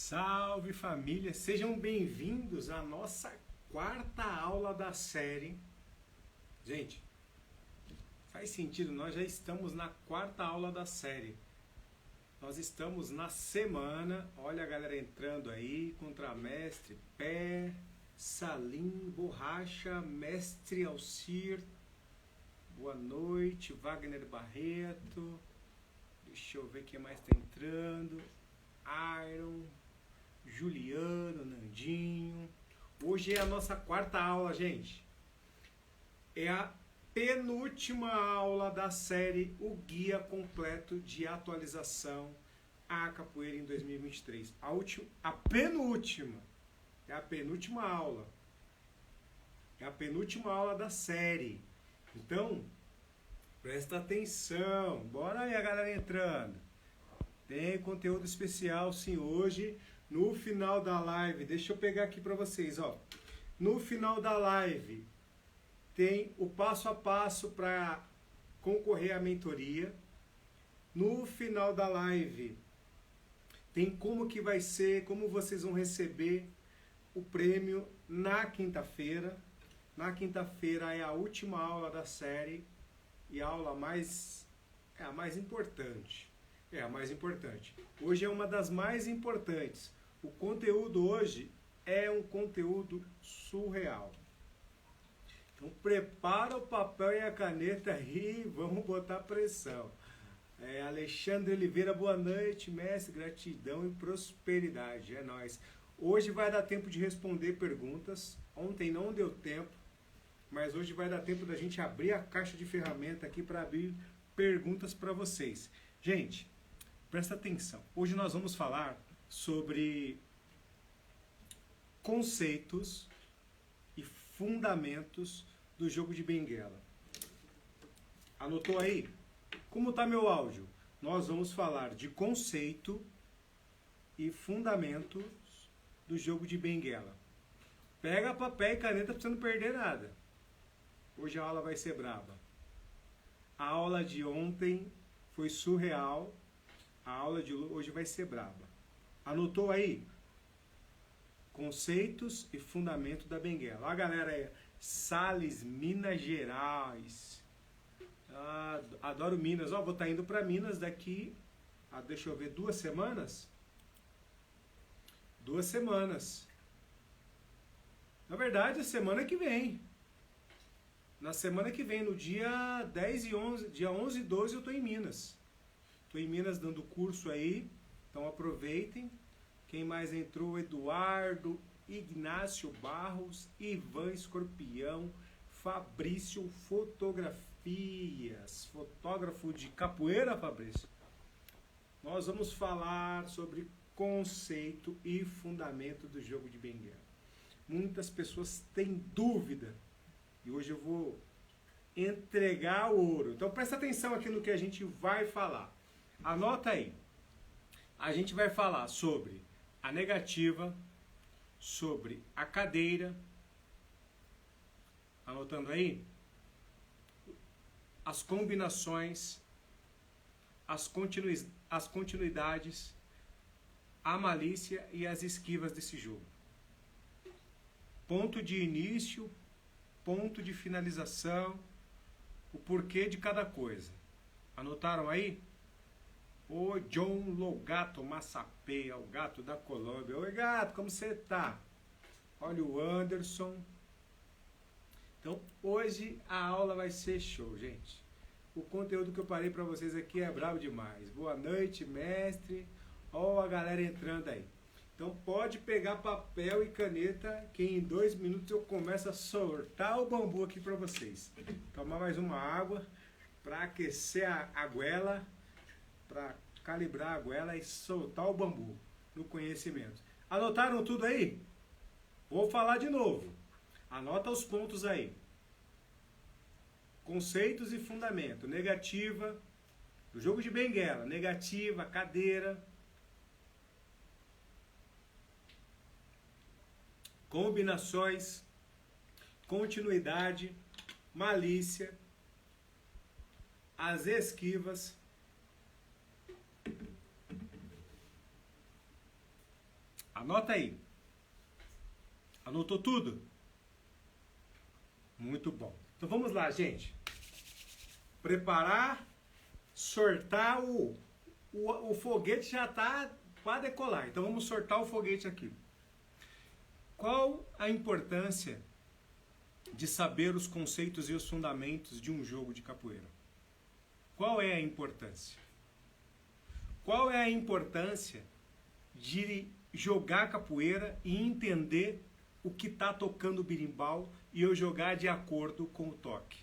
Salve família, sejam bem-vindos à nossa quarta aula da série. Gente, faz sentido, nós já estamos na quarta aula da série. Nós estamos na semana, olha a galera entrando aí, contramestre, Pé, Salim, Borracha, Mestre Alcir, boa noite, Wagner Barreto, deixa eu ver quem mais está entrando, Iron, Juliano, Nandinho. Hoje é a nossa quarta aula, gente. É a penúltima aula da série O Guia Completo de Atualização à Capoeira em 2023. A penúltima. É a penúltima aula. É a penúltima aula da série. Então, presta atenção. Bora aí a galera entrando. Tem conteúdo especial sim hoje. No final da live, deixa eu pegar aqui para vocês, ó. No final da live tem o passo a passo para concorrer à mentoria. No final da live tem como que vai ser, como vocês vão receber o prêmio na quinta-feira. Na quinta-feira é a última aula da série e a aula é a mais importante. É a mais importante. Hoje é uma das mais importantes. O conteúdo hoje é um conteúdo surreal. Então prepara o papel e a caneta e vamos botar pressão. Alexandre Oliveira, boa noite, mestre, gratidão e prosperidade. É nóis. Hoje vai dar tempo de responder perguntas. Ontem não deu tempo, mas hoje vai dar tempo da gente abrir a caixa de ferramenta aqui para abrir perguntas para vocês. Gente, presta atenção. Hoje nós vamos falar sobre conceitos e fundamentos do jogo de benguela. Anotou aí? Como está meu áudio? Nós vamos falar de conceito e fundamentos do jogo de benguela. Pega papel e caneta para você não perder nada. Hoje a aula vai ser braba. A aula de ontem foi surreal. A aula de hoje vai ser braba. Anotou aí? Conceitos e fundamento da benguela. A galera é Sales, Minas Gerais. Adoro Minas. Vou estar indo para Minas daqui, deixa eu ver, 2 semanas? 2 semanas. Na verdade, a semana que vem. Na semana que vem, no dia 10 e 11, dia 11 e 12 eu estou em Minas. Estou em Minas dando curso aí, então aproveitem. Quem mais entrou? Eduardo, Ignácio Barros, Ivan Escorpião, Fabrício Fotografias, fotógrafo de capoeira, Fabrício. Nós vamos falar sobre conceito e fundamento do jogo de benguela. Muitas pessoas têm dúvida e hoje eu vou entregar o ouro. Então presta atenção aqui no que a gente vai falar. Anota aí. A gente vai falar sobre a negativa, sobre a cadeira. Anotando aí? As combinações, as continuidades, a malícia e as esquivas desse jogo. Ponto de início, ponto de finalização, o porquê de cada coisa. Anotaram aí? O John Logato Massapé, o gato da Colômbia. Oi, gato, como você tá? Olha o Anderson. Então, hoje a aula vai ser show, gente. O conteúdo que eu parei para vocês aqui é brabo demais. Boa noite, mestre. Ó a galera entrando aí. Então, pode pegar papel e caneta, que em 2 minutos eu começo a soltar o bambu aqui para vocês. Tomar mais uma água para aquecer a goela, para calibrar a goela e soltar o bambu no conhecimento. Anotaram tudo aí? Vou falar de novo. Anota os pontos aí. Conceitos e fundamento. Negativa, do jogo de benguela. Negativa, cadeira. Combinações, continuidade, malícia, as esquivas, Anota aí. Anotou tudo? Muito bom. Então vamos lá, gente. Preparar, sortar o foguete já está para decolar. Então vamos sortar o foguete aqui. Qual a importância de saber os conceitos e os fundamentos de um jogo de capoeira? Qual é a importância? Qual é a importância de jogar capoeira e entender o que está tocando o berimbau e eu jogar de acordo com o toque?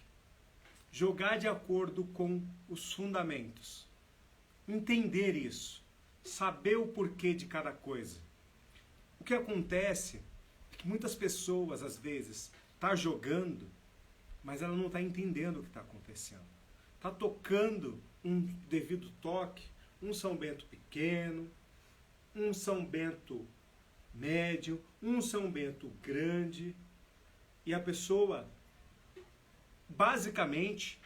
Jogar de acordo com os fundamentos. Entender isso. Saber o porquê de cada coisa. O que acontece é que muitas pessoas, às vezes, tá jogando, mas ela não está entendendo o que está acontecendo. Está tocando um devido toque, um São Bento pequeno, um São Bento médio, um São Bento grande, e a pessoa, basicamente,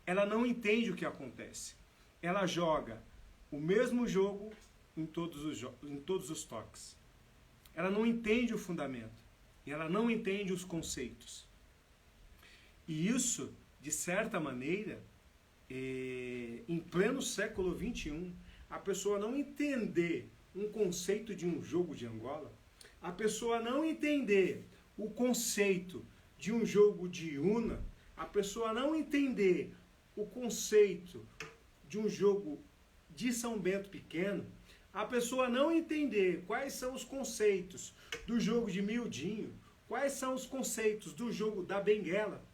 ela não entende o que acontece. Ela joga o mesmo jogo em todos os toques. Ela não entende o fundamento. E ela não entende os conceitos. E isso, de certa maneira, em pleno século XXI, a pessoa não entender um conceito de um jogo de Angola, a pessoa não entender o conceito de um jogo de Una, a pessoa não entender o conceito de um jogo de São Bento pequeno, a pessoa não entender quais são os conceitos do jogo de miudinho, quais são os conceitos do jogo da benguela,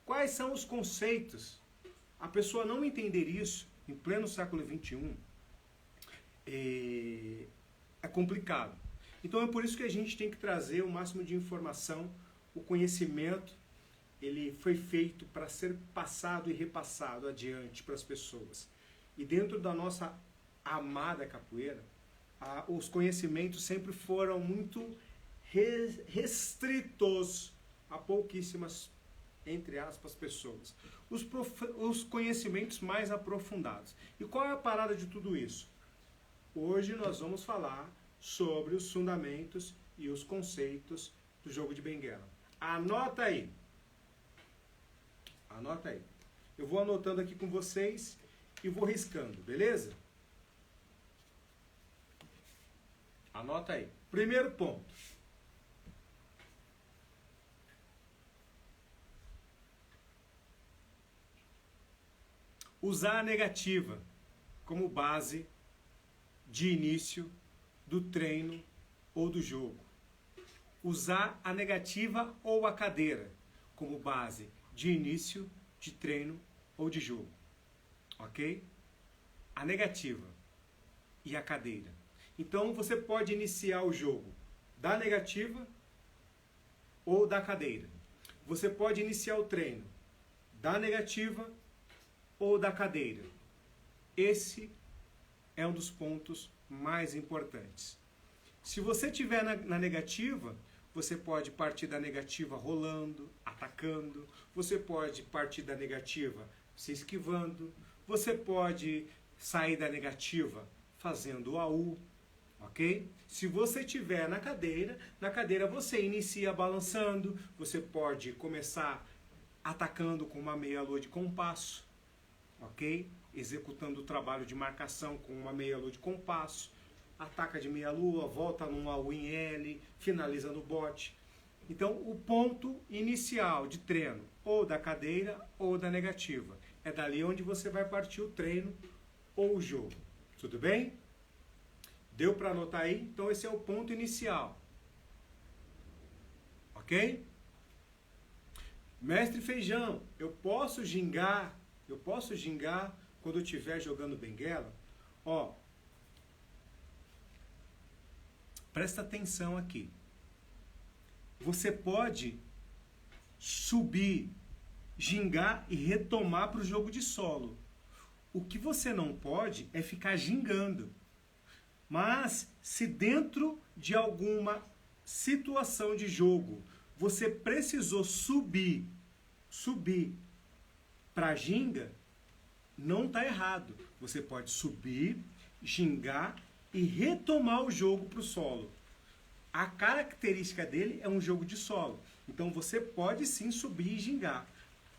quais são os conceitos, a pessoa não entender isso em pleno século XXI é complicado. Então é por isso que a gente tem que trazer o máximo de informação. O conhecimento, ele foi feito para ser passado e repassado adiante para as pessoas. E dentro da nossa amada capoeira, os conhecimentos sempre foram muito restritos a pouquíssimas, entre aspas, pessoas. Os conhecimentos mais aprofundados. E qual é a parada de tudo isso? Hoje nós vamos falar sobre os fundamentos e os conceitos do jogo de benguela. Anota aí. Anota aí. Eu vou anotando aqui com vocês e vou riscando, beleza? Anota aí. Primeiro ponto. Usar a negativa como base de início do treino ou do jogo. Usar a negativa ou a cadeira como base de início de treino ou de jogo. Ok? A negativa e a cadeira. Então você pode iniciar o jogo da negativa ou da cadeira. Você pode iniciar o treino da negativa ou da cadeira. Esse é um dos pontos mais importantes. Se você estiver na negativa, você pode partir da negativa rolando, atacando, você pode partir da negativa se esquivando, você pode sair da negativa fazendo o AU, ok? Se você estiver na cadeira você inicia balançando, você pode começar atacando com uma meia-lua de compasso, ok? Executando o trabalho de marcação com uma meia-lua de compasso, ataca de meia-lua, volta num AU em L, finaliza no bote. Então, o ponto inicial de treino, ou da cadeira ou da negativa, é dali onde você vai partir o treino ou o jogo. Tudo bem? Deu para anotar aí? Então, esse é o ponto inicial. Ok? Mestre Feijão, eu posso gingar quando eu estiver jogando benguela? Ó, presta atenção aqui. Você pode subir, gingar e retomar para o jogo de solo. O que você não pode é ficar gingando. Mas se dentro de alguma situação de jogo você precisou subir para a ginga, não está errado. Você pode subir, gingar e retomar o jogo para o solo. A característica dele é um jogo de solo. Então você pode sim subir e gingar.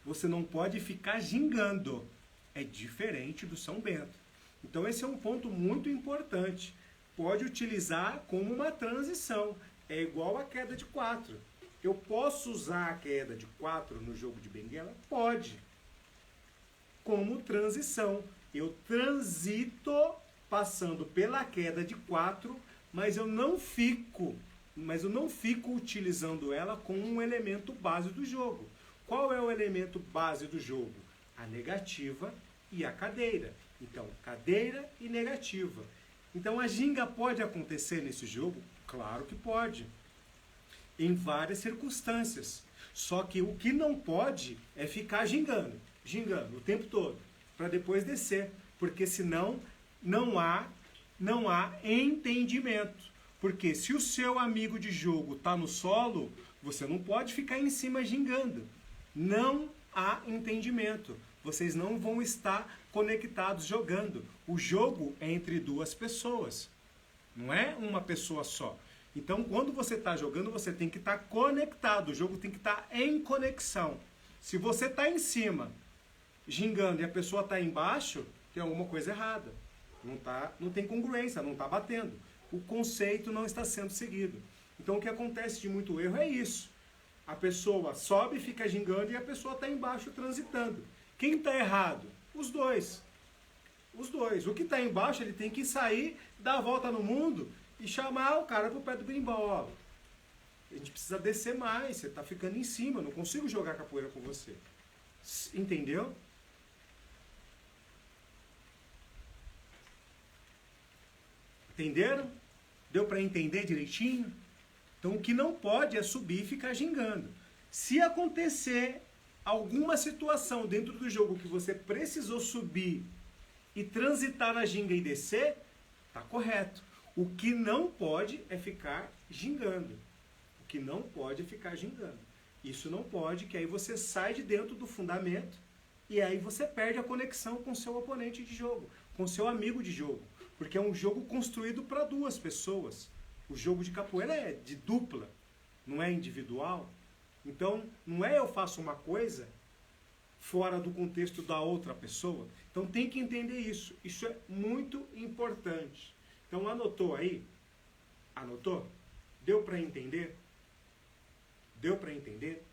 Você não pode ficar gingando. É diferente do São Bento. Então esse é um ponto muito importante. Pode utilizar como uma transição. É igual a queda de 4. Eu posso usar a queda de 4 no jogo de benguela? Pode. Como transição. Eu transito passando pela queda de 4, mas eu não fico utilizando ela como um elemento base do jogo. Qual é o elemento base do jogo? A negativa e a cadeira. Então, cadeira e negativa. Então, a ginga pode acontecer nesse jogo? Claro que pode. Em várias circunstâncias. Só que o que não pode é ficar gingando o tempo todo, para depois descer. Porque senão não há entendimento. Porque se o seu amigo de jogo está no solo, você não pode ficar em cima gingando. Não há entendimento. Vocês não vão estar conectados jogando. O jogo é entre duas pessoas. Não é uma pessoa só. Então, quando você está jogando, você tem que estar conectado. O jogo tem que estar em conexão. Se você está em cima, gingando, e a pessoa está embaixo, tem alguma coisa errada. Não tem congruência, não está batendo. O conceito não está sendo seguido. Então, o que acontece de muito erro é isso. A pessoa sobe, fica gingando, e a pessoa está embaixo transitando. Quem está errado? Os dois. Os dois. O que está embaixo, ele tem que sair, dar a volta no mundo e chamar o cara para o pé do berimbau. Ó, a gente precisa descer mais, você está ficando em cima, eu não consigo jogar capoeira com você. Entendeu? Entenderam? Deu para entender direitinho? Então, o que não pode é subir e ficar gingando. Se acontecer alguma situação dentro do jogo que você precisou subir e transitar na ginga e descer, tá correto. O que não pode é ficar gingando. O que não pode é ficar gingando. Isso não pode, que aí você sai de dentro do fundamento e aí você perde a conexão com o seu oponente de jogo, com o seu amigo de jogo. Porque é um jogo construído para duas pessoas. O jogo de capoeira é de dupla, não é individual. Então, não é eu faço uma coisa fora do contexto da outra pessoa. Então, tem que entender isso. Isso é muito importante. Então, anotou aí? Anotou? Deu para entender? Deu para entender?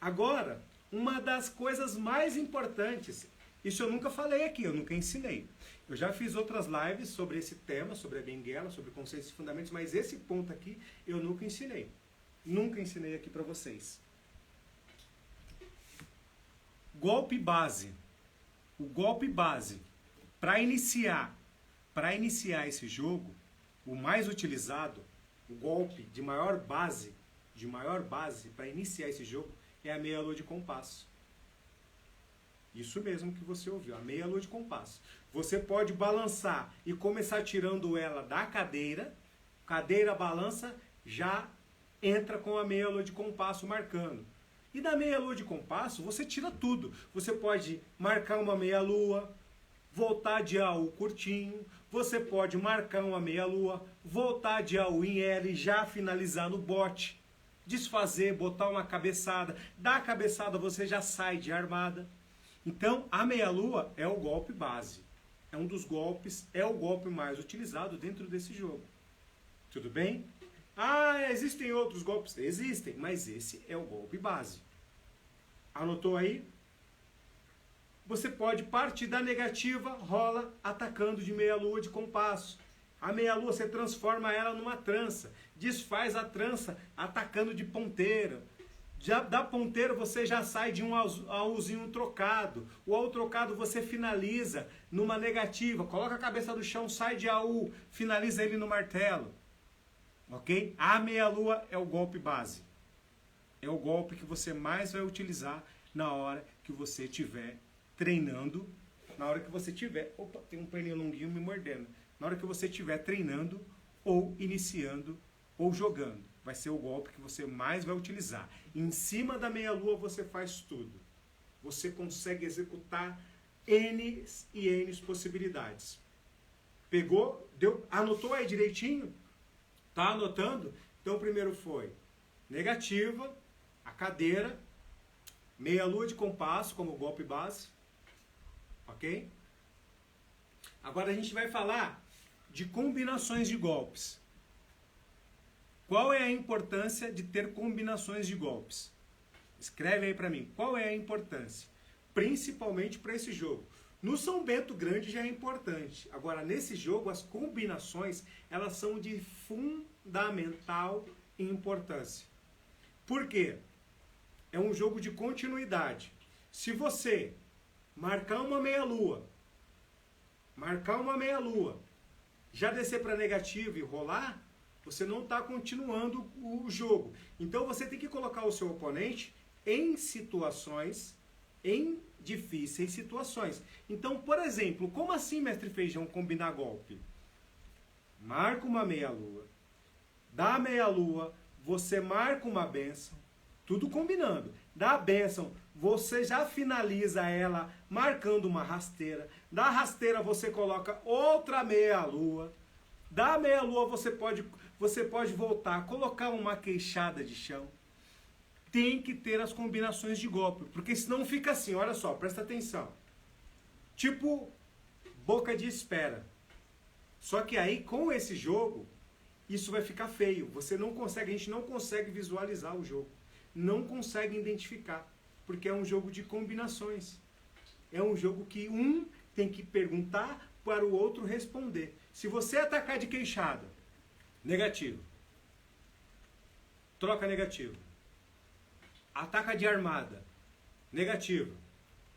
Agora, uma das coisas mais importantes, isso eu nunca falei aqui, eu nunca ensinei. Eu já fiz outras lives sobre esse tema, sobre a benguela, sobre conceitos e fundamentos, mas esse ponto aqui eu nunca ensinei. Nunca ensinei aqui para vocês. Golpe base. O golpe base. Para iniciar esse jogo, o mais utilizado, o golpe de maior base para iniciar esse jogo é a meia-lua de compasso. Isso mesmo que você ouviu, a meia-lua de compasso. Você pode balançar e começar tirando ela da cadeira balança, já entra com a meia-lua de compasso marcando. E da meia-lua de compasso, você tira tudo. Você pode marcar uma meia-lua, voltar de AU curtinho, você pode marcar uma meia-lua, voltar de AU em L e já finalizar no bote, desfazer, botar uma cabeçada, da cabeçada você já sai de armada. Então, a meia-lua é o golpe base. É um dos golpes, é o golpe mais utilizado dentro desse jogo. Tudo bem? Ah, existem outros golpes? Existem, mas esse é o golpe base. Anotou aí? Você pode partir da negativa, rola atacando de meia-lua de compasso. A meia-lua você transforma ela numa trança. Desfaz a trança atacando de ponteira. Já da ponteira você já sai de um AUzinho trocado. O AU trocado você finaliza numa negativa. Coloca a cabeça do chão, sai de AU, finaliza ele no martelo. Ok? A meia-lua é o golpe base. É o golpe que você mais vai utilizar na hora que você estiver treinando. Na hora que você estiver... Opa, tem um perninho longuinho me mordendo. Na hora que você estiver treinando ou iniciando ou jogando. Vai ser o golpe que você mais vai utilizar. Em cima da meia-lua você faz tudo. Você consegue executar N e N possibilidades. Pegou? Deu? Anotou aí direitinho? Tá anotando? Então, o primeiro foi negativa, a cadeira, meia-lua de compasso como golpe base, ok? Agora a gente vai falar de combinações de golpes. Qual é a importância de ter combinações de golpes? Escreve aí para mim, qual é a importância? Principalmente para esse jogo. No São Bento Grande já é importante. Agora, nesse jogo, as combinações, elas são de fundamental importância. Por quê? É um jogo de continuidade. Se você marcar uma meia-lua, já descer para negativa e rolar, você não está continuando o jogo. Então, você tem que colocar o seu oponente em situações, em difíceis situações. Então, por exemplo, como assim, mestre Feijão, combinar golpe? Marca uma meia-lua, dá a meia-lua, você marca uma bênção, tudo combinando. Dá a bênção, você já finaliza ela marcando uma rasteira. Da rasteira você coloca outra meia-lua. Da meia-lua você pode voltar, colocar uma queixada de chão. Tem que ter as combinações de golpe, porque senão fica assim, olha só, presta atenção. Tipo boca de espera. Só que aí com esse jogo, isso vai ficar feio. A gente não consegue visualizar o jogo. Não consegue identificar, porque é um jogo de combinações. É um jogo que um tem que perguntar para o outro responder. Se você atacar de queixada, negativo. Troca negativo. Ataca de armada, negativo.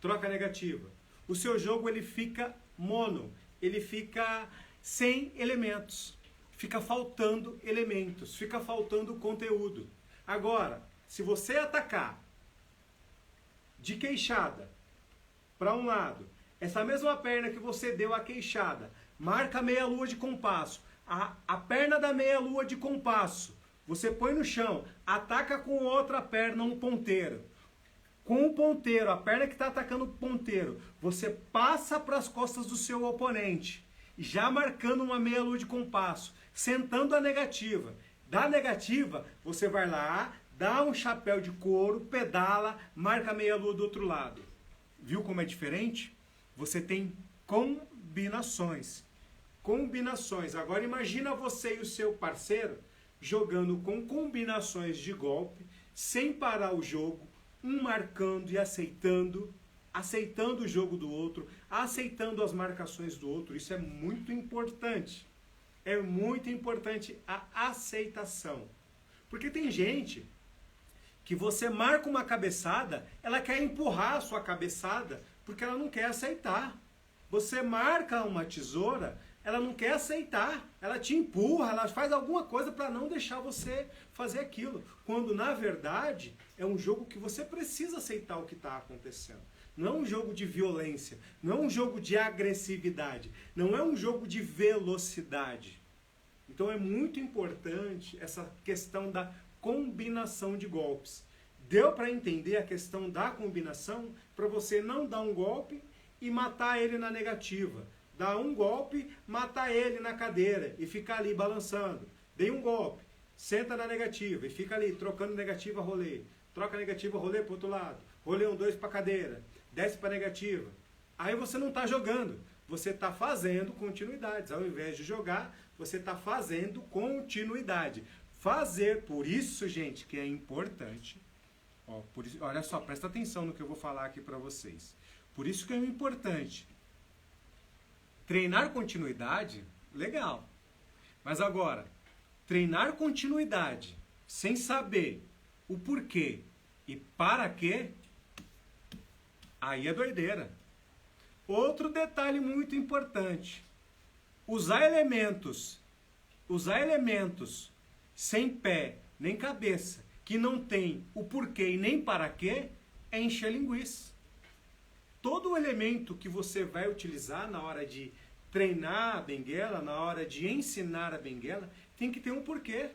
Troca negativa. O seu jogo ele fica mono, ele fica sem elementos. Fica faltando elementos, fica faltando conteúdo. Agora, se você atacar de queixada para um lado, essa mesma perna que você deu a queixada, marca meia-lua de compasso, a perna da meia-lua de compasso, você põe no chão, ataca com outra perna um ponteiro. Com o ponteiro, a perna que está atacando o ponteiro, você passa para as costas do seu oponente, já marcando uma meia-lua de compasso, sentando a negativa. Da negativa, você vai lá, dá um chapéu de couro, pedala, marca a meia-lua do outro lado. Viu como é diferente? Você tem combinações. Combinações. Agora imagina você e o seu parceiro jogando com combinações de golpe, sem parar o jogo, um marcando e aceitando o jogo do outro, aceitando as marcações do outro. Isso é muito importante. É muito importante a aceitação. Porque tem gente que você marca uma cabeçada, ela quer empurrar a sua cabeçada porque ela não quer aceitar. Você marca uma tesoura, ela não quer aceitar, ela te empurra, ela faz alguma coisa para não deixar você fazer aquilo. Quando, na verdade, é um jogo que você precisa aceitar o que está acontecendo. Não é um jogo de violência, não é um jogo de agressividade, não é um jogo de velocidade. Então é muito importante essa questão da combinação de golpes. Deu para entender a questão da combinação para você não dar um golpe e matar ele na negativa. Dar um golpe, matar ele na cadeira e ficar ali balançando. Dei um golpe, senta na negativa e fica ali trocando negativa, rolê. Troca negativa, rolê para o outro lado. Rolê 2 para cadeira, desce para negativa. Aí você não está jogando, você está fazendo continuidades. Ao invés de jogar, você está fazendo continuidade. Fazer, por isso, gente, que é importante. Ó, por isso, olha só, presta atenção no que eu vou falar aqui para vocês. Por isso que é importante. Treinar continuidade, legal. Mas agora, treinar continuidade sem saber o porquê e para quê, aí é doideira. Outro detalhe muito importante. Usar elementos sem pé nem cabeça, que não tem o porquê e nem para quê, é encher linguiça. Todo elemento que você vai utilizar na hora de treinar a benguela, na hora de ensinar a benguela, tem que ter um porquê.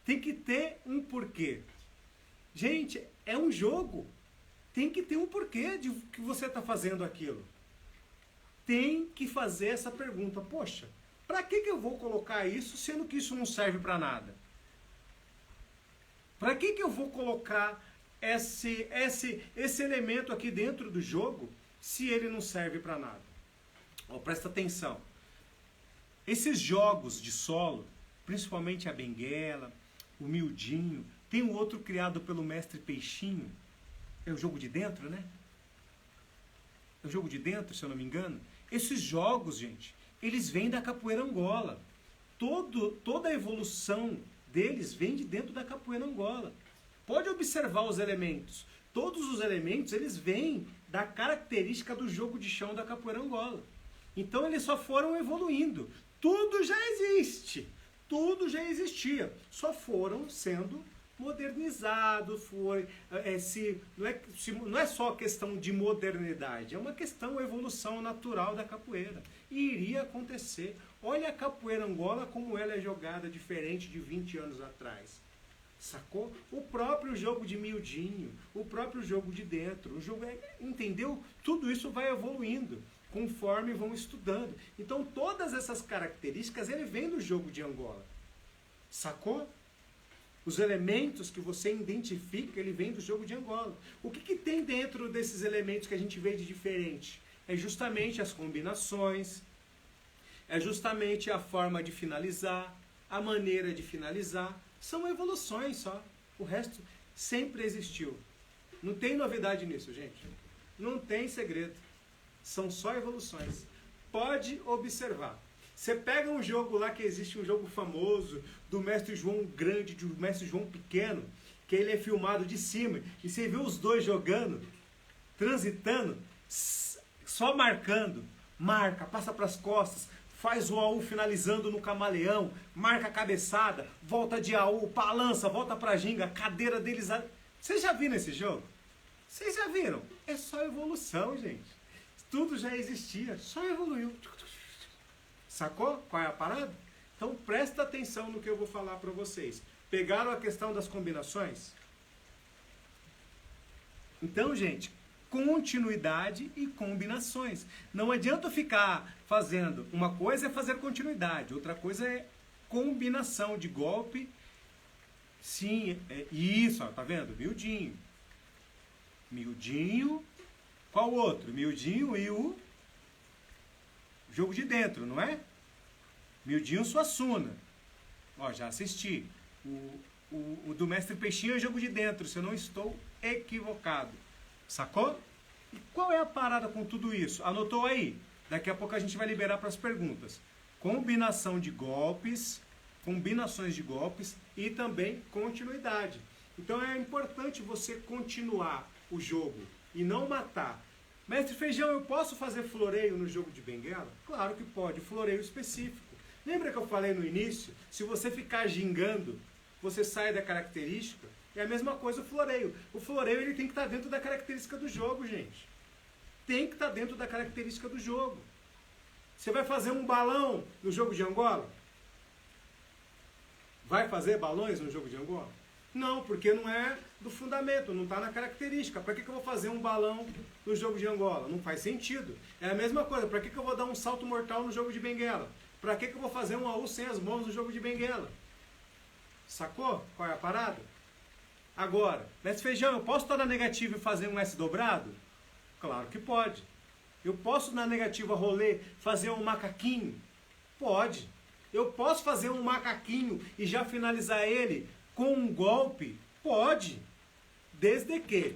Tem que ter um porquê. Gente, é um jogo. Tem que ter um porquê de que você está fazendo aquilo. Tem que fazer essa pergunta. Poxa, para que eu vou colocar isso, sendo que isso não serve para nada? Para que eu vou colocar esse elemento aqui dentro do jogo se ele não serve para nada? Ó, presta atenção. Esses jogos de solo, principalmente a Benguela, o Miudinho, tem um outro criado pelo mestre Peixinho. É o jogo de dentro, né? É o jogo de dentro, se eu não me engano. Esses jogos, gente, eles vêm da capoeira Angola. Toda a evolução deles vem de dentro da capoeira Angola. Pode observar os elementos. Todos os elementos, eles vêm da característica do jogo de chão da capoeira Angola. Então, eles só foram evoluindo. Tudo já existe. Tudo já existia. Só foram sendo modernizados. Não é só questão de modernidade. É uma questão de evolução natural da capoeira. E iria acontecer. Olha a capoeira Angola como ela é jogada diferente de 20 anos atrás. Sacou? O próprio jogo de miudinho, o próprio jogo de dentro, entendeu? Tudo isso vai evoluindo conforme vão estudando. Então todas essas características ele vem do jogo de Angola. Sacou? Os elementos que você identifica, ele vem do jogo de Angola. O que tem dentro desses elementos que a gente vê de diferente? É justamente as combinações, é justamente a forma de finalizar, a maneira de finalizar. São evoluções só. O resto sempre existiu. Não tem novidade nisso, gente. Não tem segredo. São só evoluções. Pode observar. Você pega um jogo lá que existe, um jogo famoso, do mestre João Grande, do mestre João Pequeno, que ele é filmado de cima, e você vê os dois jogando, transitando, só marcando, marca, passa para as costas, faz o AU finalizando no camaleão, marca a cabeçada, volta de AU, balança, volta pra ginga, a cadeira deles... Vocês já viram esse jogo? Vocês já viram? É só evolução, gente. Tudo já existia, só evoluiu. Sacou qual é a parada? Então presta atenção no que eu vou falar para vocês. Pegaram a questão das combinações? Então, gente, continuidade e combinações. Não adianta ficar fazendo... Uma coisa é fazer continuidade, outra coisa é combinação de golpe. Sim, é isso, ó, tá vendo? Miudinho. Miudinho. Qual o outro? Miudinho e o jogo de dentro, não é? Miudinho Suassuna. Ó, já assisti. O do mestre Peixinho é jogo de dentro, se eu não estou equivocado. Sacou? E qual é a parada com tudo isso? Anotou aí? Daqui a pouco a gente vai liberar para as perguntas. Combinação de golpes, combinações de golpes e também continuidade. Então é importante você continuar o jogo e não matar. Mestre Feijão, eu posso fazer floreio no jogo de Benguela? Claro que pode, floreio específico. Lembra que eu falei no início? Se você ficar gingando, você sai da característica. É a mesma coisa o floreio. O floreio ele tem que estar dentro da característica do jogo, gente. Tem que estar dentro da característica do jogo. Você vai fazer um balão no jogo de Angola? Vai fazer balões no jogo de Angola? Não, porque não é do fundamento, não está na característica. Para que eu vou fazer um balão no jogo de Angola? Não faz sentido. É a mesma coisa. Para que eu vou dar um salto mortal no jogo de Benguela? Para que eu vou fazer um AU sem as mãos no jogo de Benguela? Sacou qual é a parada? Agora, mestre Feijão, eu posso estar na negativa e fazer um S dobrado? Claro que pode. Eu posso na negativa rolê fazer um macaquinho? Pode. Eu posso fazer um macaquinho e já finalizar ele com um golpe? Pode. Desde que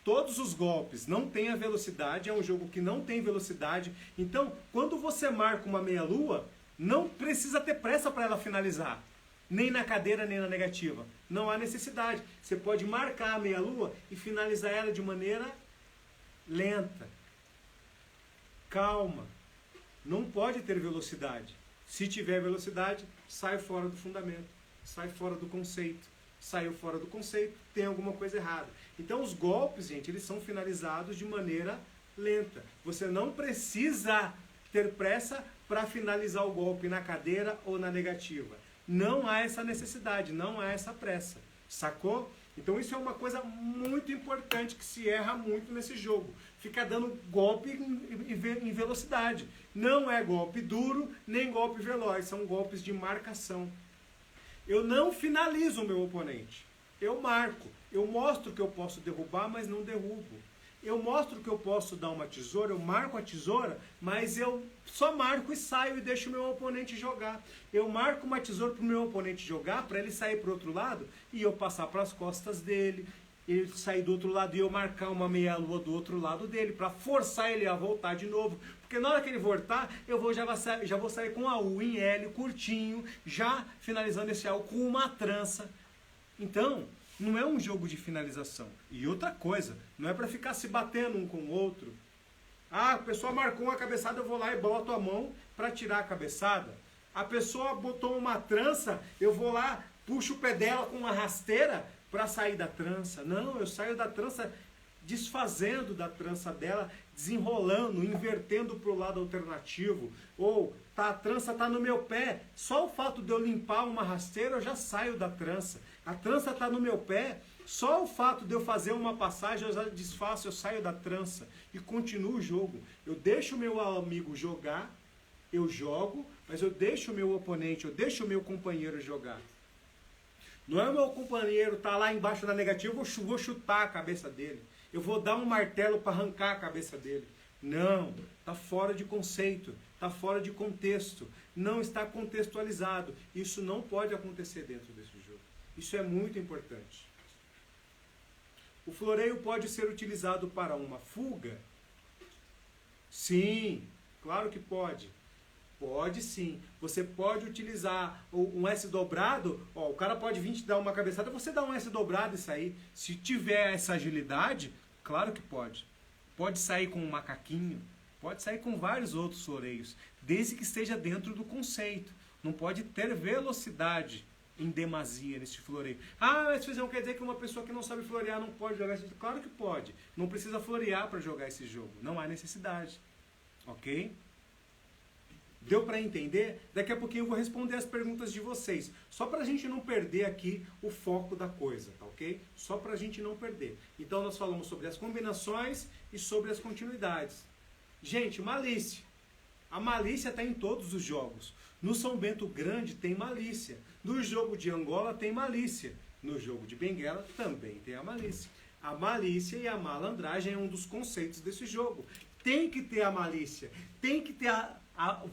todos os golpes não tenham velocidade, é um jogo que não tem velocidade. Então, quando você marca uma meia-lua, não precisa ter pressa para ela finalizar. Nem na cadeira, nem na negativa. Não há necessidade. Você pode marcar a meia-lua e finalizar ela de maneira lenta. Calma. Não pode ter velocidade. Se tiver velocidade, sai fora do fundamento. Sai fora do conceito. Saiu fora do conceito, tem alguma coisa errada. Então os golpes, gente, eles são finalizados de maneira lenta. Você não precisa ter pressa para finalizar o golpe na cadeira ou na negativa. Não há essa necessidade, não há essa pressa. Sacou? Então isso é uma coisa muito importante que se erra muito nesse jogo. Fica dando golpe em velocidade. Não é golpe duro, nem golpe veloz. São golpes de marcação. Eu não finalizo o meu oponente. Eu marco. Eu mostro que eu posso derrubar, mas não derrubo. Eu mostro que eu posso dar uma tesoura, eu marco a tesoura, mas eu só marco e saio e deixo o meu oponente jogar. Eu marco uma tesoura para o meu oponente jogar, para ele sair para o outro lado e eu passar para as costas dele, ele sair do outro lado e eu marcar uma meia-lua do outro lado dele, para forçar ele a voltar de novo. Porque na hora que ele voltar, já vou sair com a U em L, curtinho, já finalizando esse AU com uma trança. Então, não é um jogo de finalização. E outra coisa, não é para ficar se batendo um com o outro. Ah, a pessoa marcou uma cabeçada, eu vou lá e boto a mão para tirar a cabeçada. A pessoa botou uma trança, eu vou lá, puxo o pé dela com uma rasteira para sair da trança. Não, eu saio da trança desfazendo da trança dela, desenrolando, invertendo para o lado alternativo. Ou a trança está no meu pé, só o fato de eu limpar uma rasteira eu já saio da trança. A trança está no meu pé, só o fato de eu fazer uma passagem eu já desfaço, eu saio da trança e continuo o jogo. Eu deixo o meu amigo jogar, eu jogo, mas eu deixo o meu oponente, eu deixo o meu companheiro jogar. Não é o meu companheiro tá lá embaixo na negativa, eu vou chutar a cabeça dele. Eu vou dar um martelo para arrancar a cabeça dele. Não, está fora de conceito, está fora de contexto, não está contextualizado. Isso não pode acontecer dentro desse jogo. Isso é muito importante. O floreio pode ser utilizado para uma fuga? Sim, claro que pode. Pode sim. Você pode utilizar um S dobrado. Ó, o cara pode vir te dar uma cabeçada, você dá um S dobrado e sair. Se tiver essa agilidade, claro que pode. Pode sair com um macaquinho, pode sair com vários outros floreios, desde que esteja dentro do conceito. Não pode ter velocidade em demasia nesse floreio. Ah, mas não quer dizer que uma pessoa que não sabe florear não pode jogar esse jogo? Claro que pode. Não precisa florear para jogar esse jogo. Não há necessidade. Ok? Deu para entender? Daqui a pouquinho eu vou responder as perguntas de vocês. Só para a gente não perder aqui o foco da coisa, tá ok? Só para a gente não perder. Então nós falamos sobre as combinações e sobre as continuidades. Gente, malícia. A malícia está em todos os jogos. No São Bento Grande tem malícia. No jogo de Angola tem malícia. No jogo de Benguela também tem a malícia. A malícia e a malandragem é um dos conceitos desse jogo. Tem que ter a malícia. Tem que ter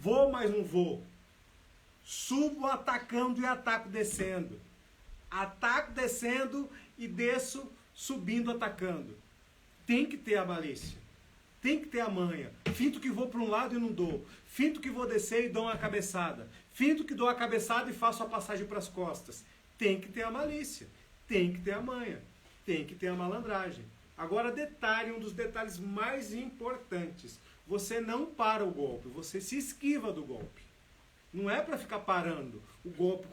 vou, mas não vou. Subo atacando e ataco descendo. Ataco descendo e desço subindo atacando. Tem que ter a malícia. Tem que ter a manha. Finto que vou para um lado e não dou. Finto que vou descer e dou uma cabeçada. Finto que dou a cabeçada e faço a passagem para as costas. Tem que ter a malícia. Tem que ter a manha. Tem que ter a malandragem. Agora detalhe, um dos detalhes mais importantes. Você não para o golpe, você se esquiva do golpe. Não é para ficar parando o golpe com